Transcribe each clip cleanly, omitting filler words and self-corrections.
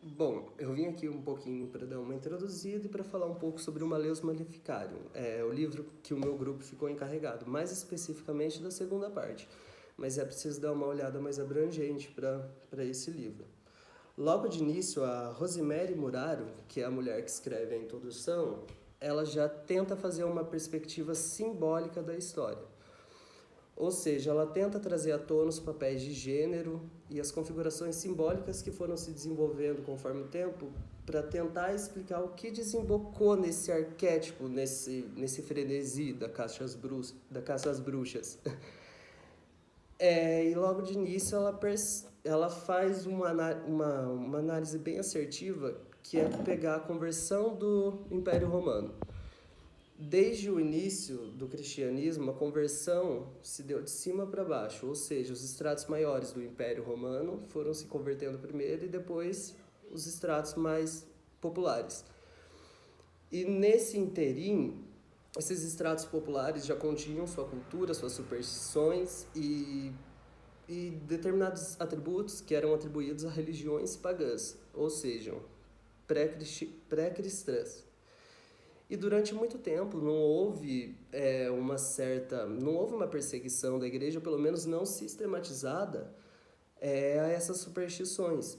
Bom, eu vim aqui um pouquinho para dar uma introduzida e para falar um pouco sobre o Malleus Maleficarium, o livro que o meu grupo ficou encarregado, mais especificamente da segunda parte, mas é preciso dar uma olhada mais abrangente para esse livro. Logo de início, a Rosemary Muraro, que é a mulher que escreve a introdução, ela já tenta fazer uma perspectiva simbólica da história. Ou seja, ela tenta trazer à tona os papéis de gênero e as configurações simbólicas que foram se desenvolvendo conforme o tempo para tentar explicar o que desembocou nesse arquétipo, nesse frenesi da caça às bruxas. E logo de início ela faz uma análise bem assertiva, que é pegar a conversão do Império Romano. Desde o início do cristianismo, a conversão se deu de cima para baixo, ou seja, os estratos maiores do Império Romano foram se convertendo primeiro e depois os estratos mais populares. E nesse interim, esses estratos populares já continham sua cultura, suas superstições e determinados atributos que eram atribuídos a religiões pagãs, ou seja, pré-cristãs. E durante muito tempo não houve uma perseguição da igreja, pelo menos não sistematizada, a essas superstições.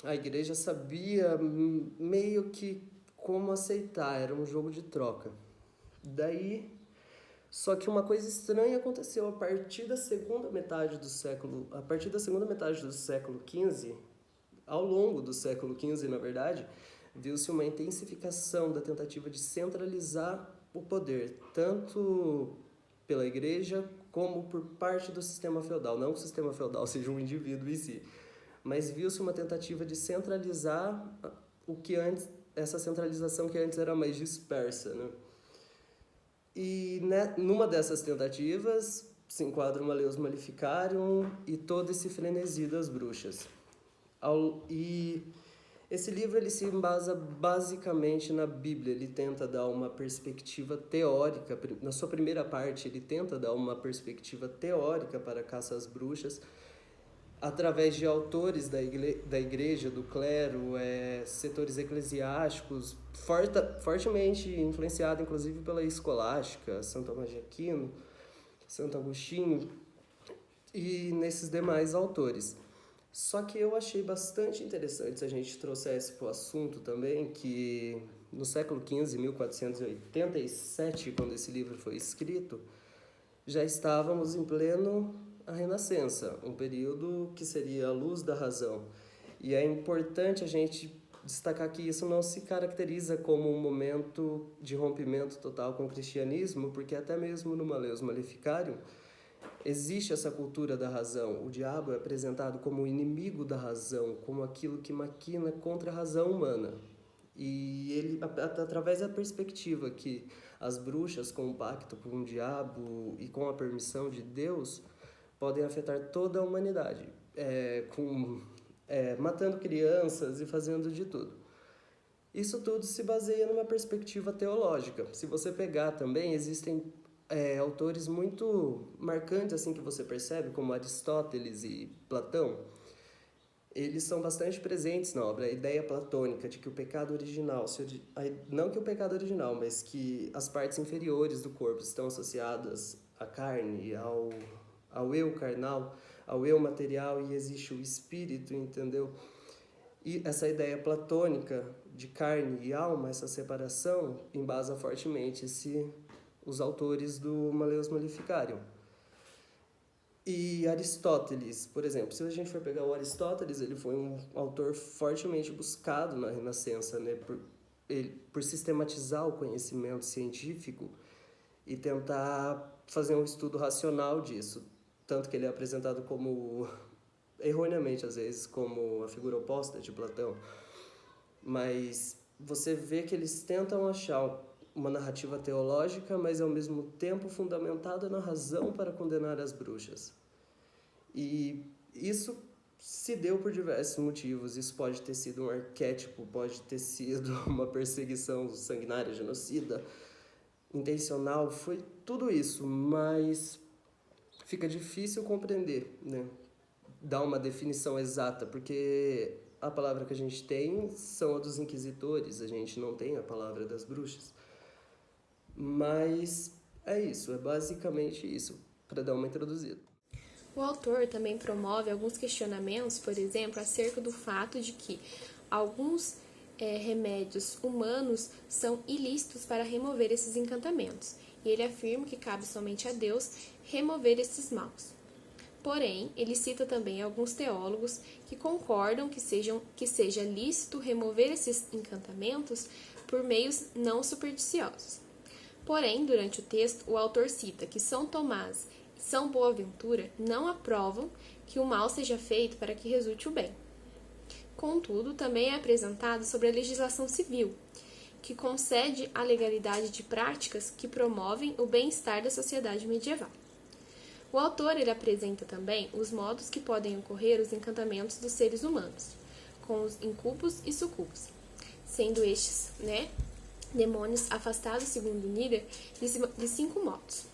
A igreja sabia meio que como aceitar, era um jogo de troca. Daí, só que uma coisa estranha aconteceu a partir da segunda metade do século XV, ao longo do século XV, na verdade, viu-se uma intensificação da tentativa de centralizar o poder, tanto pela igreja como por parte do sistema feudal. Não que o sistema feudal seja um indivíduo em si, mas viu-se uma tentativa de centralizar essa centralização que antes era mais dispersa, né? E numa dessas tentativas se enquadra o Malleus Maleficarium e todo esse frenesi das bruxas. E esse livro ele se embasa basicamente na Bíblia, ele tenta dar uma perspectiva teórica, na sua primeira parte ele tenta dar uma perspectiva teórica para a caça às bruxas, através de autores da igreja, do clero, setores eclesiásticos, fortemente influenciado inclusive pela escolástica, Santo Tomás de Aquino, Santo Agostinho e nesses demais autores. Só que eu achei bastante interessante se a gente trouxesse para o assunto também que no século XV, 1487, quando esse livro foi escrito, já estávamos em pleno a Renascença, um período que seria a luz da razão. E é importante a gente destacar que isso não se caracteriza como um momento de rompimento total com o cristianismo, porque até mesmo no Malleus Maleficarium existe essa cultura da razão. O diabo é apresentado como o inimigo da razão, como aquilo que maquina contra a razão humana. E ele, através da perspectiva que as bruxas, com o pacto com o diabo e com a permissão de Deus, podem afetar toda a humanidade, matando crianças e fazendo de tudo. Isso tudo se baseia numa perspectiva teológica. Se você pegar também, existem autores muito marcantes assim que você percebe, como Aristóteles e Platão. Eles são bastante presentes na obra, a ideia platônica de que o pecado original, não que o pecado original, mas que as partes inferiores do corpo estão associadas à carne, ao eu carnal, ao eu material, e existe o espírito, entendeu? E essa ideia platônica de carne e alma, essa separação, embasa fortemente os autores do Malleus Maleficarium. E Aristóteles, por exemplo, se a gente for pegar o Aristóteles, ele foi um autor fortemente buscado na Renascença, né, por sistematizar o conhecimento científico e tentar fazer um estudo racional disso. Tanto que ele é apresentado como, erroneamente às vezes, como a figura oposta de Platão. Mas você vê que eles tentam achar uma narrativa teológica, mas ao mesmo tempo fundamentada na razão para condenar as bruxas. E isso se deu por diversos motivos. Isso pode ter sido um arquétipo, pode ter sido uma perseguição sanguinária, genocida, intencional, foi tudo isso, mas fica difícil compreender, né? Dar uma definição exata, porque a palavra que a gente tem são a dos inquisitores, a gente não tem a palavra das bruxas. Mas é isso, é basicamente isso, para dar uma introduzida. O autor também promove alguns questionamentos, por exemplo, acerca do fato de que alguns remédios humanos são ilícitos para remover esses encantamentos, e ele afirma que cabe somente a Deus remover esses maus. Porém, ele cita também alguns teólogos que concordam que seja lícito remover esses encantamentos por meios não supersticiosos. Porém, durante o texto, o autor cita que São Tomás e São Boaventura não aprovam que o mal seja feito para que resulte o bem. Contudo, também é apresentado sobre a legislação civil, que concede a legalidade de práticas que promovem o bem-estar da sociedade medieval. O autor ele apresenta também os modos que podem ocorrer os encantamentos dos seres humanos, com os incubos e sucubos, sendo estes, demônios afastados, segundo Nieder, de 5 modos.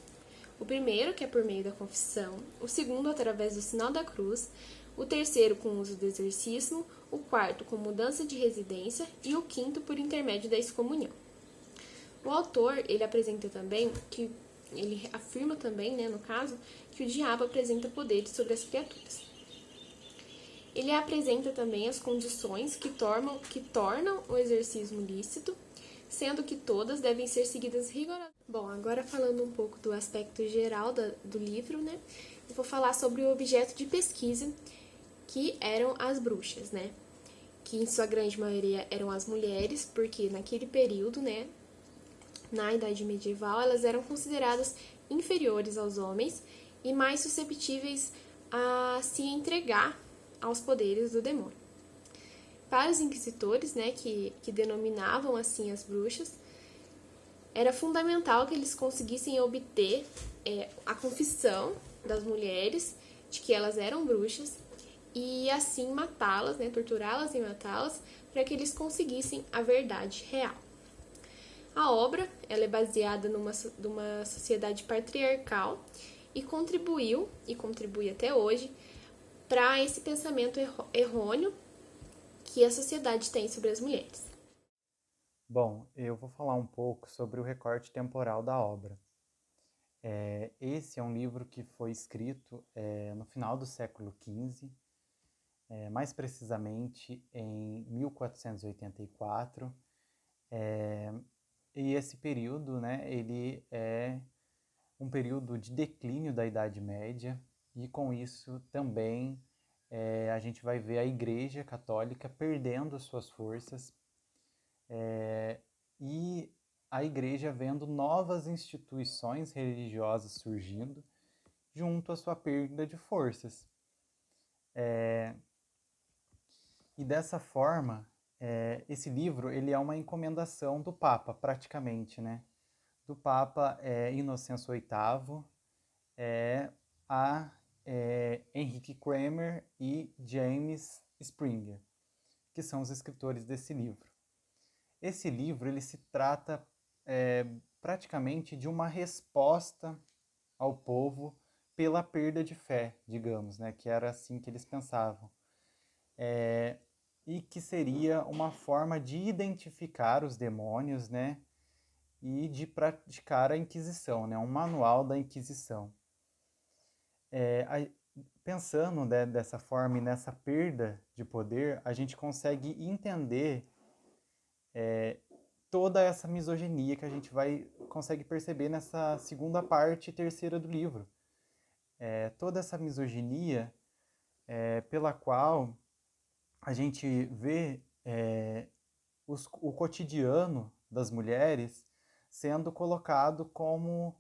O primeiro, que é por meio da confissão, o segundo, através do sinal da cruz, o terceiro, com o uso do exorcismo, o quarto, com mudança de residência e o quinto, por intermédio da excomunhão. O autor, ele apresenta também que ele afirma também, no caso, que o diabo apresenta poderes sobre as criaturas. Ele apresenta também as condições que tornam o exorcismo lícito, sendo que todas devem ser seguidas rigorosamente. Bom, agora falando um pouco do aspecto geral do livro, eu vou falar sobre o objeto de pesquisa, que eram as bruxas, que em sua grande maioria eram as mulheres, porque naquele período, na Idade Medieval, elas eram consideradas inferiores aos homens e mais susceptíveis a se entregar aos poderes do demônio. Para os inquisitores, que denominavam assim as bruxas, era fundamental que eles conseguissem obter a confissão das mulheres de que elas eram bruxas e assim matá-las, torturá-las e matá-las, para que eles conseguissem a verdade real. A obra ela é baseada numa sociedade patriarcal e contribuiu, e contribui até hoje, para esse pensamento errôneo que a sociedade tem sobre as mulheres. Bom, eu vou falar um pouco sobre o recorte temporal da obra. Esse é um livro que foi escrito no final do século XV, mais precisamente em 1484, e esse período, ele é um período de declínio da Idade Média, e com isso também a gente vai ver a Igreja Católica perdendo suas forças, e a Igreja vendo novas instituições religiosas surgindo junto à sua perda de forças. E dessa forma, esse livro ele é uma encomendação do Papa, praticamente, do Papa Inocêncio VIII, a Henrique Kramer e James Springer, que são os escritores desse livro. Esse livro ele se trata praticamente de uma resposta ao povo pela perda de fé, digamos, que era assim que eles pensavam. E que seria uma forma de identificar os demônios, e de praticar a Inquisição, um manual da Inquisição. Pensando dessa forma e nessa perda de poder, a gente consegue entender toda essa misoginia que a gente consegue perceber nessa segunda parte e terceira do livro. Toda essa misoginia pela qual a gente vê o cotidiano das mulheres sendo colocado como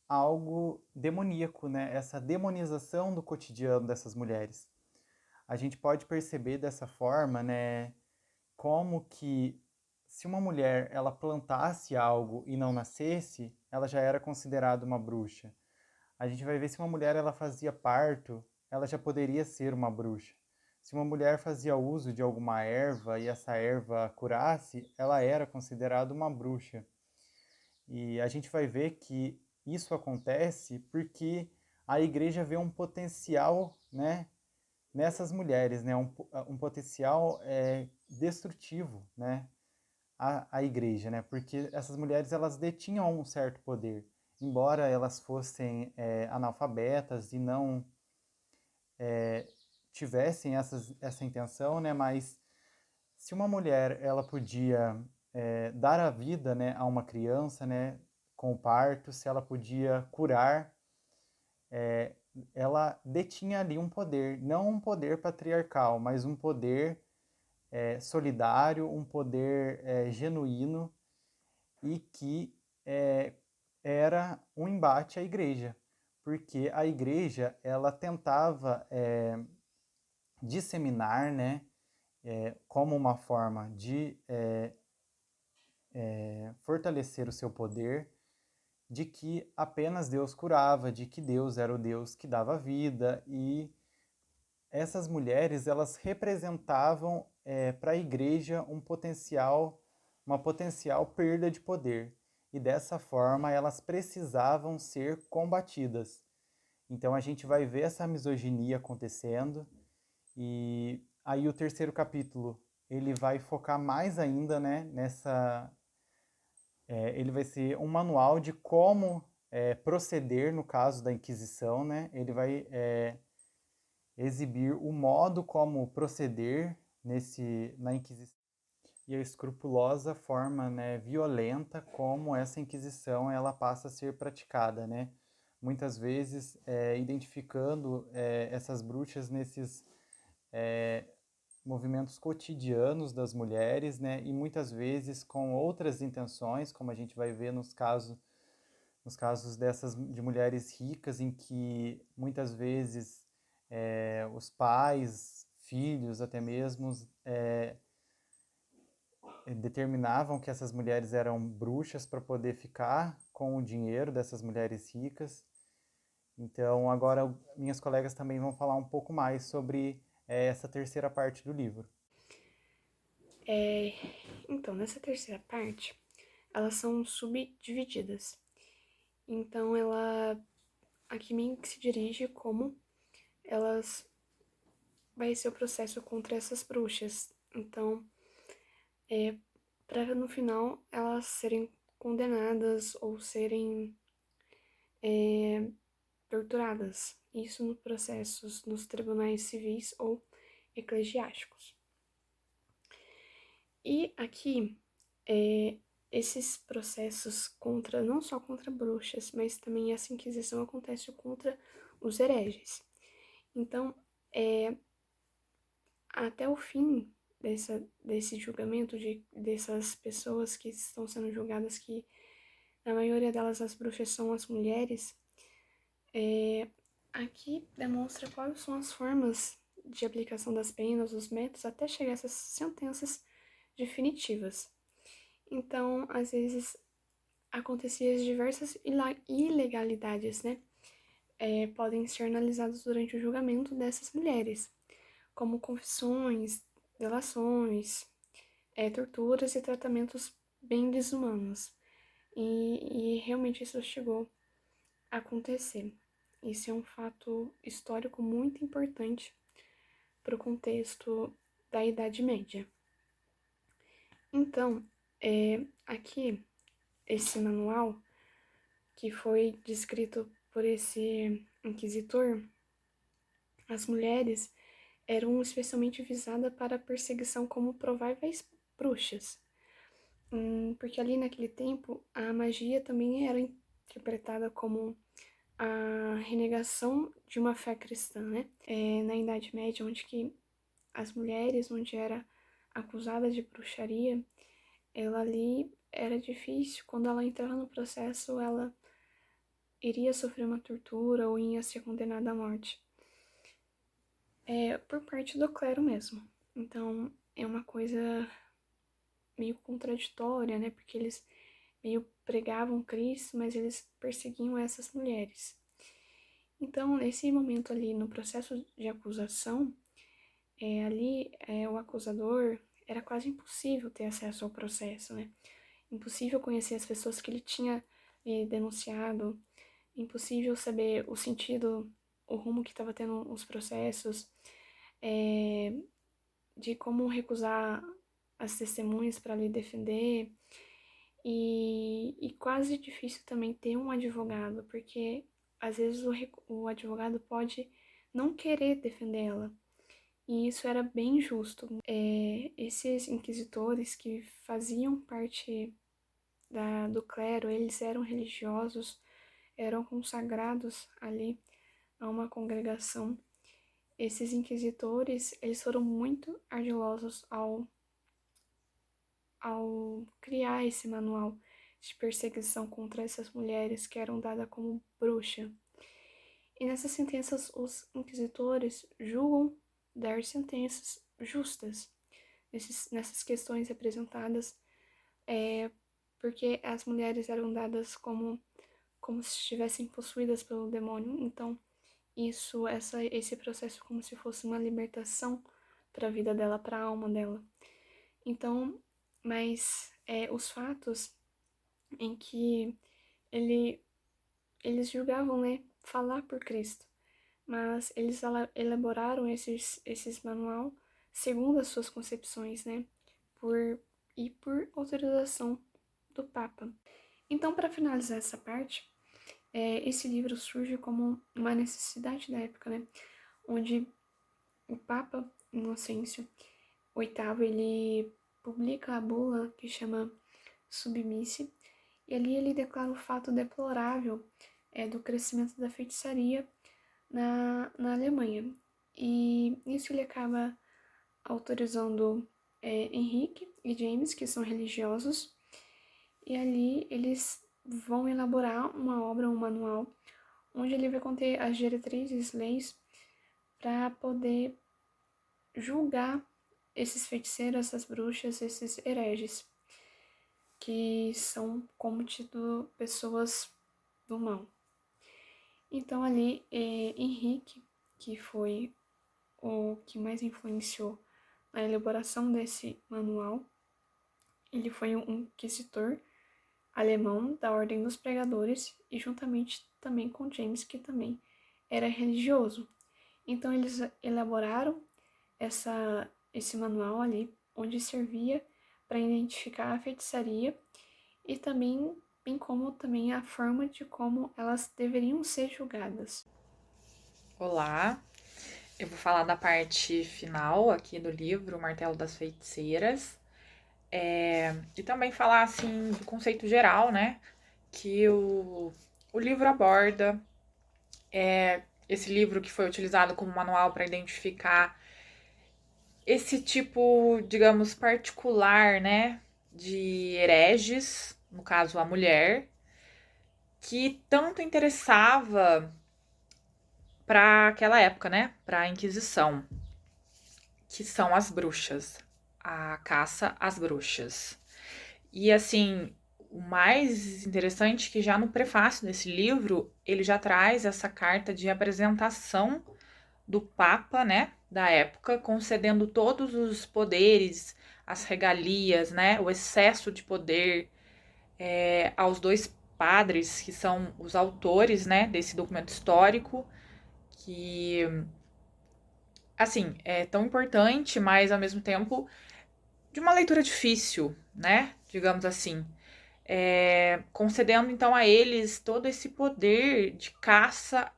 algo demoníaco, essa demonização do cotidiano dessas mulheres. A gente pode perceber dessa forma, como que se uma mulher ela plantasse algo e não nascesse, ela já era considerada uma bruxa. A gente vai ver se uma mulher ela fazia parto, ela já poderia ser uma bruxa. Se uma mulher fazia uso de alguma erva e essa erva curasse, ela era considerada uma bruxa. E a gente vai ver que isso acontece porque a igreja vê um potencial, nessas mulheres, né, um potencial destrutivo, né, à igreja, né, porque essas mulheres elas detinham um certo poder, embora elas fossem analfabetas e não tivessem essa intenção, né, mas se uma mulher ela podia dar a vida, né, a uma criança, né, com o parto, se ela podia curar, ela detinha ali um poder, não um poder patriarcal, mas um poder solidário, um poder genuíno e que era um embate à igreja, porque a igreja ela tentava disseminar, né, como uma forma de fortalecer o seu poder, de que apenas Deus curava, de que Deus era o Deus que dava vida, e essas mulheres elas representavam para a igreja uma potencial perda de poder, e dessa forma elas precisavam ser combatidas. Então a gente vai ver essa misoginia acontecendo, e aí o terceiro capítulo ele vai focar mais ainda, né, ele vai ser um manual de como proceder no caso da Inquisição, né? Ele vai exibir o modo como proceder na Inquisição e a escrupulosa forma, né, violenta como essa Inquisição ela passa a ser praticada, né? Muitas vezes identificando essas bruxas nesses movimentos cotidianos das mulheres, né? E muitas vezes com outras intenções, como a gente vai ver nos casos dessas de mulheres ricas, em que muitas vezes os pais, filhos, até mesmo determinavam que essas mulheres eram bruxas para poder ficar com o dinheiro dessas mulheres ricas. Então, agora minhas colegas também vão falar um pouco mais sobre essa terceira parte do livro. Então, nessa terceira parte, elas são subdivididas. Então, ela aqui meio que se dirige como elas vai ser o processo contra essas bruxas. Então, para no final elas serem condenadas ou serem torturadas. Isso nos processos nos tribunais civis ou eclesiásticos. E aqui, esses processos contra, não só contra bruxas, mas também essa Inquisição acontece contra os hereges. Então, até o fim desse julgamento, dessas pessoas que estão sendo julgadas, que na maioria delas as bruxas são as mulheres, aqui demonstra quais são as formas de aplicação das penas, os métodos, até chegar a essas sentenças definitivas. Então, às vezes, acontecia diversas ilegalidades, né? Podem ser analisadas durante o julgamento dessas mulheres, como confissões, delações, torturas e tratamentos bem desumanos. E realmente isso chegou a acontecer. Isso é um fato histórico muito importante para o contexto da Idade Média. Então, aqui, esse manual, que foi descrito por esse inquisitor, as mulheres eram especialmente visadas para a perseguição como prováveis bruxas, porque ali naquele tempo a magia também era interpretada como a renegação de uma fé cristã, né? Na Idade Média, onde que as mulheres, onde era acusada de bruxaria, ela ali era difícil. Quando ela entrava no processo, ela iria sofrer uma tortura ou ia ser condenada à morte. Por parte do clero mesmo. Então, é uma coisa meio contraditória, né? Porque eles meio pregavam Cristo, mas eles perseguiam essas mulheres. Então, nesse momento ali, no processo de acusação, o acusador era quase impossível ter acesso ao processo, né? Impossível conhecer as pessoas que ele tinha denunciado, impossível saber o sentido, o rumo que estava tendo os processos. de como recusar as testemunhas para lhe defender. E quase difícil também ter um advogado, porque às vezes o advogado pode não querer defender ela. E isso era bem injusto. Esses inquisitores que faziam parte do clero, eles eram religiosos, eram consagrados ali a uma congregação. Esses inquisitores, eles foram muito ardilosos ao criar esse manual de perseguição contra essas mulheres que eram dadas como bruxa. E nessas sentenças, os inquisitores julgam dar sentenças justas nessas questões apresentadas, porque as mulheres eram dadas como se estivessem possuídas pelo demônio. Então, esse processo como se fosse uma libertação para a vida dela, para a alma dela. Então, mas os fatos em que eles julgavam, né, falar por Cristo, mas eles elaboraram esses manual segundo as suas concepções, né, por autorização do Papa. Então, para finalizar essa parte, esse livro surge como uma necessidade da época, né, onde o Papa Inocêncio VIII, ele publica a bula que chama Submissi, e ali ele declara o fato deplorável do crescimento da feitiçaria na Alemanha. E isso ele acaba autorizando Henrique e James, que são religiosos, e ali eles vão elaborar uma obra, um manual, onde ele vai conter as diretrizes, leis, para poder julgar esses feiticeiros, essas bruxas, esses hereges, que são como tido pessoas do mal. Então ali, Henrique, que foi o que mais influenciou na elaboração desse manual, ele foi um inquisitor alemão da Ordem dos Pregadores e juntamente também com James, que também era religioso. Então eles elaboraram esse manual ali, onde servia para identificar a feitiçaria e também, bem como também a forma de como elas deveriam ser julgadas. Olá, eu vou falar da parte final aqui do livro, O Martelo das Feiticeiras, e também falar, assim, do conceito geral, né, que o livro aborda. Esse livro que foi utilizado como manual para identificar esse tipo, digamos, particular, né, de hereges, no caso a mulher, que tanto interessava para aquela época, né, para a Inquisição, que são as bruxas, a caça às bruxas. E assim, o mais interessante é que já no prefácio desse livro, ele já traz essa carta de apresentação do Papa, né, da época, concedendo todos os poderes, as regalias, né, o excesso de poder aos dois padres, que são os autores, né, desse documento histórico, que, assim, é tão importante, mas ao mesmo tempo de uma leitura difícil, né, digamos assim, concedendo então a eles todo esse poder de caça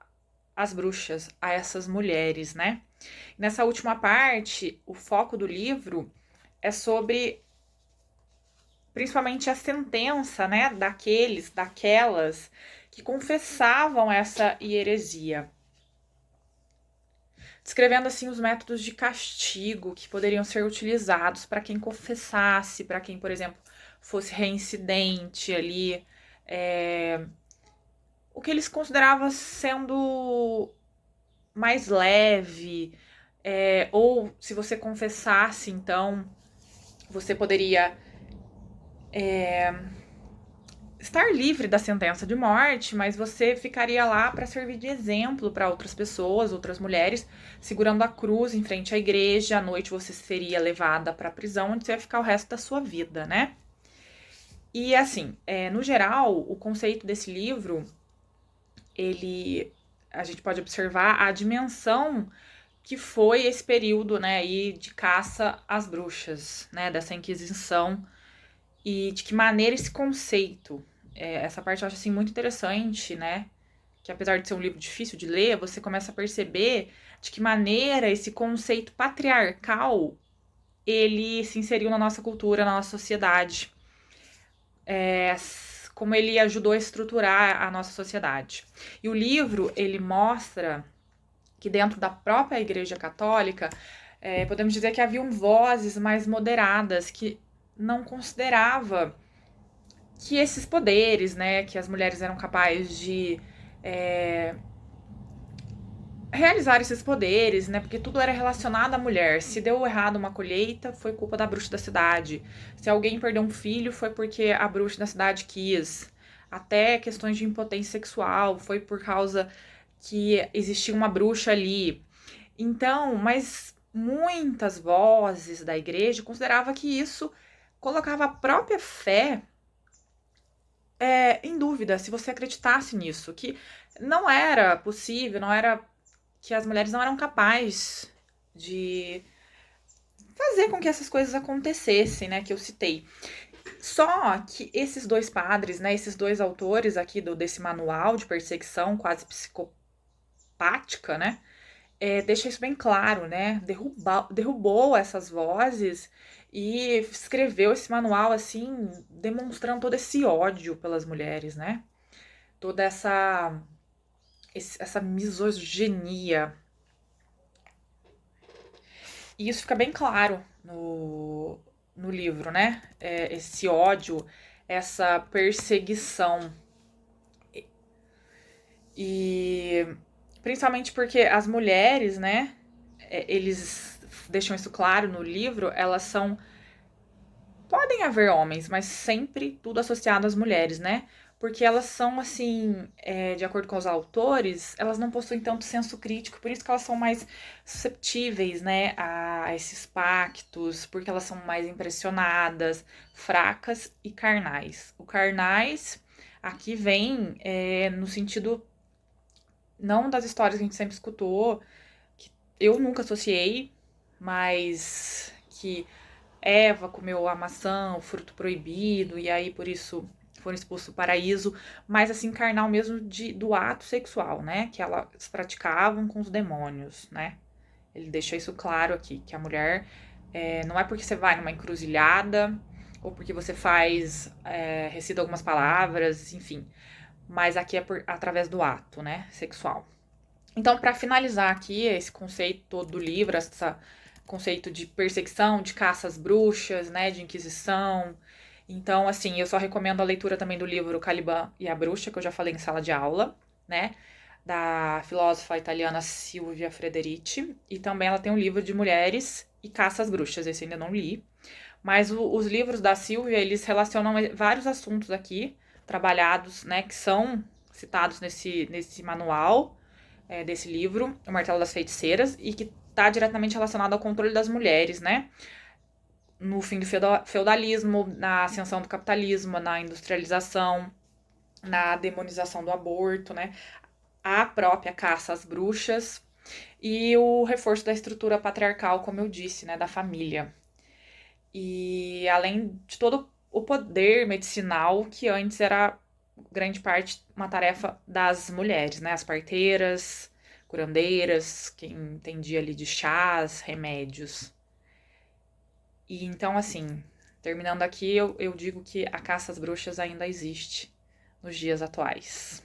às bruxas, a essas mulheres, né. Nessa última parte, o foco do livro é sobre principalmente a sentença, né, daquelas que confessavam essa heresia, descrevendo assim os métodos de castigo que poderiam ser utilizados para quem confessasse, para quem, por exemplo, fosse reincidente ali, o que eles consideravam sendo mais leve, ou se você confessasse, então você poderia estar livre da sentença de morte, mas você ficaria lá para servir de exemplo para outras pessoas, outras mulheres, segurando a cruz em frente à igreja. À noite você seria levada para a prisão, onde você ia ficar o resto da sua vida, né? E assim, no geral, o conceito desse livro, a gente pode observar a dimensão que foi esse período, né, aí de caça às bruxas, né, dessa Inquisição, e de que maneira esse conceito, essa parte eu acho assim muito interessante, né, que apesar de ser um livro difícil de ler, você começa a perceber de que maneira esse conceito patriarcal ele se inseriu na nossa cultura, na nossa sociedade, como ele ajudou a estruturar a nossa sociedade. E o livro, ele mostra que dentro da própria Igreja Católica, podemos dizer que haviam vozes mais moderadas, que não considerava que esses poderes, né, que as mulheres eram capazes de realizar esses poderes, né, porque tudo era relacionado à mulher. Se deu errado uma colheita, foi culpa da bruxa da cidade. Se alguém perdeu um filho, foi porque a bruxa da cidade quis. Até questões de impotência sexual, foi por causa que existia uma bruxa ali. Então, mas muitas vozes da igreja consideravam que isso colocava a própria fé em dúvida, se você acreditasse nisso, que não era possível, não era que as mulheres não eram capazes de fazer com que essas coisas acontecessem, né, que eu citei. Só que esses dois padres, né, esses dois autores aqui desse manual de perseguição quase psicopática, né, deixa isso bem claro, né, derrubou essas vozes e escreveu esse manual, assim, demonstrando todo esse ódio pelas mulheres, né, toda essa misoginia. E isso fica bem claro no livro, né? Esse ódio, essa perseguição. E principalmente porque as mulheres, né? Eles deixam isso claro no livro, elas são. Podem haver homens, mas sempre tudo associado às mulheres, né? Porque elas são, assim, de acordo com os autores, elas não possuem tanto senso crítico, por isso que elas são mais susceptíveis, né, a esses pactos, porque elas são mais impressionadas, fracas e carnais. O carnais aqui vem no sentido, não das histórias que a gente sempre escutou, que eu nunca associei, mas que Eva comeu a maçã, o fruto proibido, e aí por isso foram expulsos do paraíso, mas assim, carnal mesmo do ato sexual, né? Que elas praticavam com os demônios, né? Ele deixa isso claro aqui, que a mulher não é porque você vai numa encruzilhada, ou porque você recita algumas palavras, enfim. Mas aqui é através do ato, né? Sexual. Então, para finalizar aqui esse conceito todo do livro, esse conceito de perseguição, de caça às bruxas, né? De inquisição. Então, assim, eu só recomendo a leitura também do livro Caliban e a Bruxa, que eu já falei em sala de aula, né? Da filósofa italiana Silvia Frederici. E também ela tem um livro de mulheres e caça às bruxas, esse eu ainda não li. Mas os livros da Silvia, eles relacionam vários assuntos aqui, trabalhados, né? Que são citados nesse manual, desse livro, O Martelo das Feiticeiras, e que está diretamente relacionado ao controle das mulheres, né? No fim do feudalismo, na ascensão do capitalismo, na industrialização, na demonização do aborto, né? A própria caça às bruxas e o reforço da estrutura patriarcal, como eu disse, né? Da família. E além de todo o poder medicinal que antes era grande parte uma tarefa das mulheres, né? As parteiras, curandeiras, quem entendia ali de chás, remédios. E então, assim, terminando aqui, eu digo que a caça às bruxas ainda existe nos dias atuais.